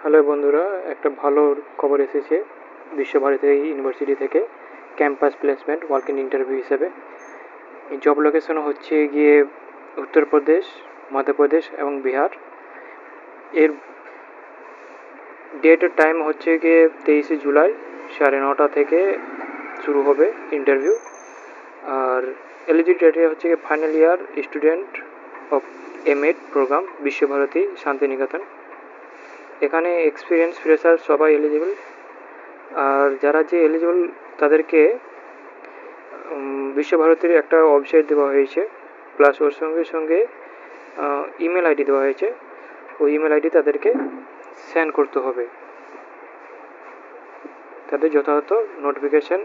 Hello বন্ধুরা, একটা ভালো খবর এসেছে বিশ্বভারতী ইউনিভার্সিটি থেকে campus placement work in interview হিসেবে। জব লোকেশন হচ্ছে গিয়ে উত্তরপ্রদেশ, মধ্যপ্রদেশ এবং বিহার। এর ডেট টাইম হচ্ছে গিয়ে 23 জুলাই 9:30 থেকে শুরু হবে ইন্টারভিউ। আর এলিজিবিলিটি হচ্ছে গিয়ে final year student of MEd program Visva-Bharati Santiniketan. এখানে এক্সপিরিয়েন্স ফ্রেশার সবাই এলিজিবল। আর যারা যে এলিজিবল তাদেরকে বিশ্বভারতীর একটা ওয়েবসাইট দেওয়া হয়েছে, প্লাস ওর সঙ্গে সঙ্গে ইমেল আইডি দেওয়া হয়েছে। ওই ইমেল আইডি তাদেরকে সেন্ড করতে হবে, তাদের যথাযথ নোটিফিকেশান